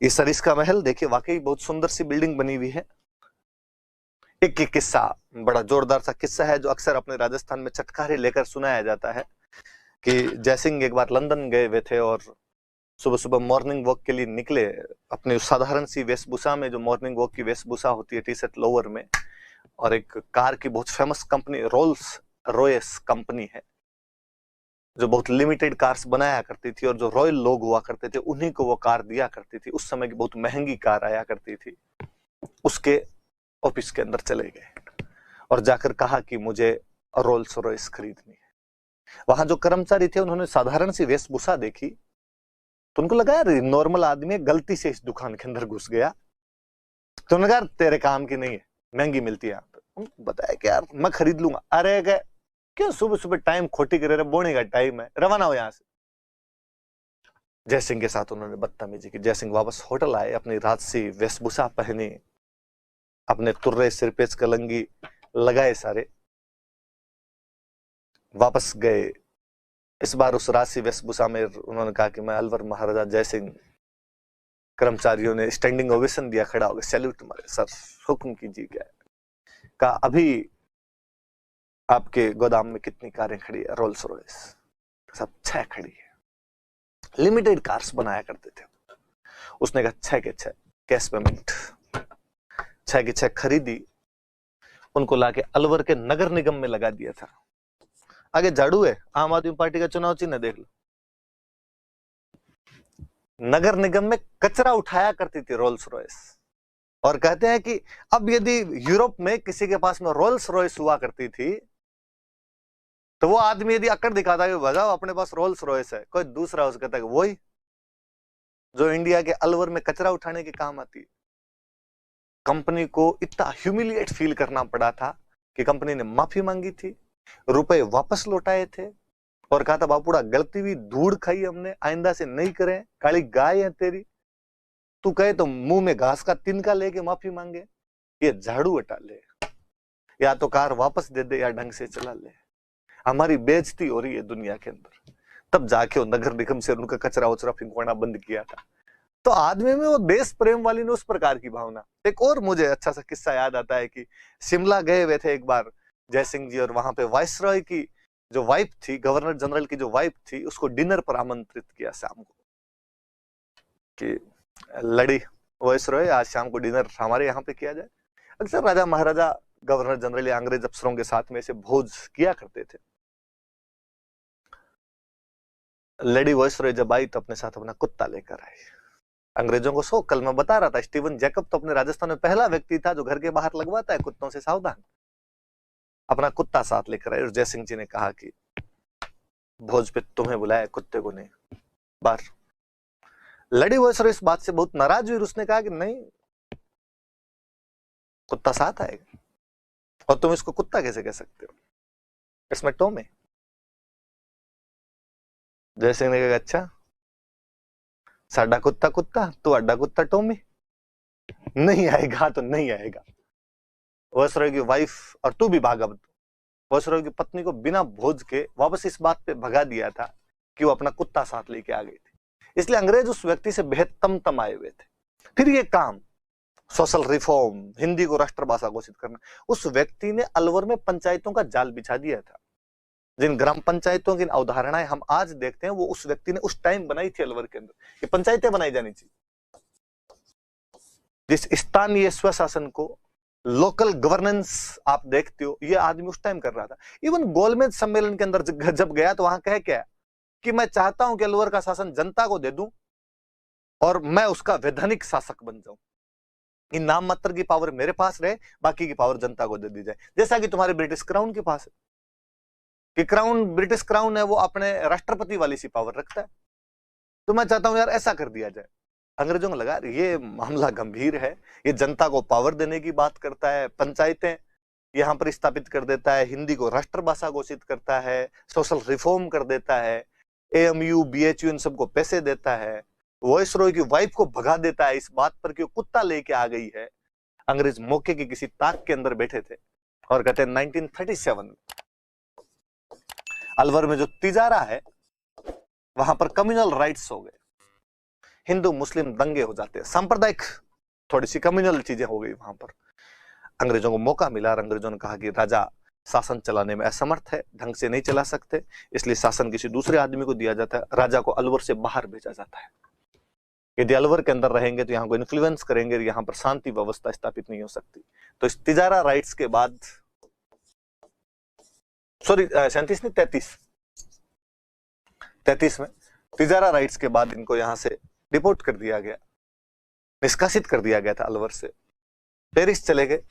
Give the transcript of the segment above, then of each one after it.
ये सरिस्का महल देखिए, वाकई बहुत सुंदर सी बिल्डिंग बनी हुई है। एक किस्सा, बड़ा जोरदार सा किस्सा है जो अक्सर अपने राजस्थान में चटखारे लेकर सुनाया जाता है कि जयसिंह एक बार लंदन गए हुए थे और सुबह सुबह मॉर्निंग वॉक के लिए निकले अपनी साधारण सी वेशभूषा में, जो मॉर्निंग वॉक की वेशभूषा होती है, टी शर्ट लोअर में। और एक कार की बहुत famous company Rolls Royce company है जो बहुत लिमिटेड कार्स बनाया करती थी, और जो रॉयल लोग हुआ करते थे उन्हीं को वो कार दिया करती थी। उस समय की बहुत महंगी कार आया करती थी। उसके ऑफिस के अंदर चले गए और जाकर कहा कि मुझे रोल्स रॉयस खरीदनी है। वहां जो कर्मचारी थे उन्होंने साधारण सी वेशभूषा देखी तो उनको लगा यार नॉर्मल आदमी गलती से इस दुकान के अंदर घुस गया, तो उन्होंने कहा तेरे काम की नहीं है, महंगी मिलती है यहाँ पे। उनको बताया कि यार मैं खरीद लूंगा। अरे गए क्यों सुबह सुबह टाइम खोटी करे, बोने का टाइम है, रवाना हो यहां से। जयसिंह के साथ उन्होंने बदतमीजी की। जयसिंह वापस होटल आए, अपनी राजसी वेशभूषा पहनी, अपने तुर्रे सिर पे कलंगी लगाए सारे, वापस गए। इस बार उस राजसी वेशभूषा में उन्होंने कहा कि मैं अलवर महाराजा जयसिंह। कर्मचारियों ने स्टैंडिंग ओवेशन दिया, खड़ा हो गया, सैल्यूट मारे, सर हुक्म कीजिए। क्या कहा, अभी आपके गोदाम में कितनी कारें खड़ी है? रोल्स रॉयस सब 6 खड़ी है। लिमिटेड कार्स बनाया करते थे। उसने कहा 6 के 6 कैश पेमेंट, 6 की 6 खरीदी, उनको लाके अलवर के नगर निगम में लगा दिया था। आगे झाड़ू है, आम आदमी पार्टी का चुनाव चिन्ह देख लो। नगर निगम में कचरा उठाया करती थी रोल्स रॉयस। और कहते हैं कि अब यदि यूरोप में किसी के पास में रोल्स रॉयस हुआ करती थी तो वो आदमी यदि अकड़ दिखाता है बताओ अपने पास रोल्स रॉयस है, कोई दूसरा हो सकता है वही जो इंडिया के अलवर में कचरा उठाने के काम आती है। कंपनी को इतना ह्यूमिलिएट फील करना पड़ा था कि कंपनी ने माफी मांगी थी, रुपए वापस लौटाए थे और कहा था बापूड़ा गलती हुई, धूड़ खाई हमने, आइंदा से नहीं करें, काली गाय है तेरी, तू कहे तो मुंह में घास का तिनका लेके माफी मांगे, ये झाड़ू हटा ले, या तो कार वापस दे दे या ढंग से चला ले। हमारी बेइज्जती हो रही है दुनिया के अंदर। तब जाके नगर निगम से उनका कचरा उचरा फिंकवाना बंद किया था। तो आदमी में वो देश प्रेम वाली ने उस प्रकार की भावना। एक और मुझे अच्छा सा किस्सा याद आता है कि शिमला गए हुए थे एक बार जयसिंह जी, और वहां पे वाइसरॉय की जो वाइफ थी, गवर्नर जनरल की जो वाइफ थी, उसको डिनर पर आमंत्रित किया शाम को कि लड़ी वाइसरॉय आज शाम को डिनर हमारे यहाँ पे किया जाए। अक्सर राजा महाराजा गवर्नर जनरल या अंग्रेज अफसरों के साथ में ऐसे भोज किया करते थे। लेडी वाइसरॉय जब आई तो अपने साथ अपना कुत्ता लेकर आई। अंग्रेजों को शौक, कल मैं बता रहा था, स्टीवन जैकब तो अपने राजस्थान में पहला व्यक्ति था जो घर के बाहर लगवाता है कुत्तों से सावधान। अपना कुत्ता साथ लेकर आए और जयसिंह जी ने कहा कि भोज पे तुम्हें बुलाया, कुत्ते को नहीं। बार लेडी वाइसरॉय इस बात से बहुत नाराज हुई। उसने कहा कि नहीं, कुत्ता साथ आएगा और तुम इसको कुत्ता कैसे कह सकते हो, इसमें टॉम है। जयसिंह ने कहा अच्छा, साडा कुत्ता कुत्ता, तू अड्डा कुत्ता टॉमी, नहीं आएगा तो नहीं आएगा। वाइसरॉय की वाइफ और तू भी भाग। अब वाइसरॉय की पत्नी को बिना भोज के वापस इस बात पे भगा दिया था कि वो अपना कुत्ता साथ लेके आ गई थी। इसलिए अंग्रेज उस व्यक्ति से बेहद तम आए हुए थे। फिर ये काम सोशल रिफॉर्म, हिंदी को राष्ट्रभाषा घोषित करना, उस व्यक्ति ने अलवर में पंचायतों का जाल बिछा दिया था। जिन ग्राम पंचायतों की अवधारणाएं हम आज देखते हैं वो उस व्यक्ति ने उस टाइम बनाई थी अलवर के अंदर, कि पंचायतें बनाई जानी चाहिए। जिस स्थानीय स्वशासन को, लोकल गवर्नेंस आप देखते हो, ये आदमी उस टाइम कर रहा था। इवन गोलमेज सम्मेलन के अंदर जब गया तो वहां कह क्या कि मैं चाहता हूं कि अलवर का शासन जनता को दे दूं और मैं उसका वैधानिक शासक बन जाऊं। इन नाम मात्र की पावर मेरे पास रहे, बाकी की पावर जनता को दे दी जाए। जैसा कि तुम्हारे ब्रिटिश क्राउन के पास है कि क्राउन, ब्रिटिश क्राउन है, वो अपने राष्ट्रपति वाली सी पावर रखता है। तो मैं चाहता हूं यार ऐसा कर दिया जाए। अंग्रेजों को लगा ये मामला गंभीर है, ये जनता को पावर देने की बात करता है, पंचायतें यहां पर स्थापित कर देता है, हिंदी को राष्ट्रभाषा घोषित करता है, सोशल रिफॉर्म कर देता है, एएमयू बीएचयू इन सबको पैसे देता है, वाइसरॉय की वाइफ को भगा देता है इस बात पर कि वो कुत्ता लेके आ गई है। अंग्रेज मौके की किसी ताक के अंदर बैठे थे और कहते हैं 1937 में अलवर में जो तिजारा है वहां पर कम्युनल राइट्स हो गए। हिंदू मुस्लिम दंगे हो जाते हैं, सांप्रदायिक थोड़ी सी कम्युनल चीजें हो गई वहां पर। अंग्रेजों को मौका मिला और अंग्रेजों ने कहा कि राजा शासन चलाने में असमर्थ है, ढंग से नहीं चला सकते, इसलिए शासन किसी दूसरे आदमी को दिया जाता है। राजा को अलवर से बाहर भेजा जाता है। यदि अलवर के अंदर रहेंगे तो यहाँ को इन्फ्लुएंस करेंगे, यहाँ पर शांति व्यवस्था स्थापित नहीं हो सकती। तो इस तिजारा राइट्स के बाद, सॉरी 37 नहीं 33 में तिजारा राइट्स के बाद इनको यहां से डिपोर्ट कर दिया गया, निष्कासित कर दिया गया था अलवर से। पेरिस चले गए,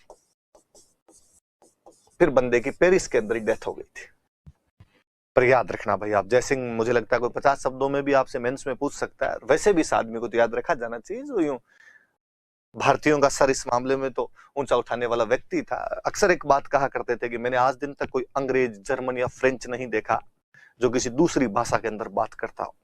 फिर बंदे की पेरिस के अंदर ही डेथ हो गई थी। पर याद रखना भाई, आप जयसिंह मुझे लगता है कोई 50 शब्दों में भी आपसे मेंस में पूछ सकता है। वैसे भी इस आदमी को तो याद रखा जाना चाहिए जो यूं भारतीयों का सर इस मामले में तो ऊंचा उठाने वाला व्यक्ति था। अक्सर एक बात कहा करते थे कि मैंने आज दिन तक कोई अंग्रेज, जर्मन या फ्रेंच नहीं देखा जो किसी दूसरी भाषा के अंदर बात करता हो।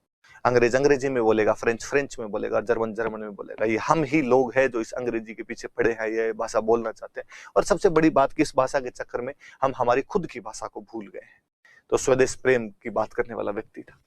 अंग्रेज अंग्रेजी में बोलेगा, फ्रेंच फ्रेंच में बोलेगा, जर्मन जर्मन में बोलेगा। ये हम ही लोग हैं जो इस अंग्रेजी के पीछे पड़े हैं, ये भाषा बोलना चाहते हैं। और सबसे बड़ी बात कि इस भाषा के चक्कर में हम हमारी खुद की भाषा को भूल गए हैं। तो स्वदेश प्रेम की बात करने वाला व्यक्ति था।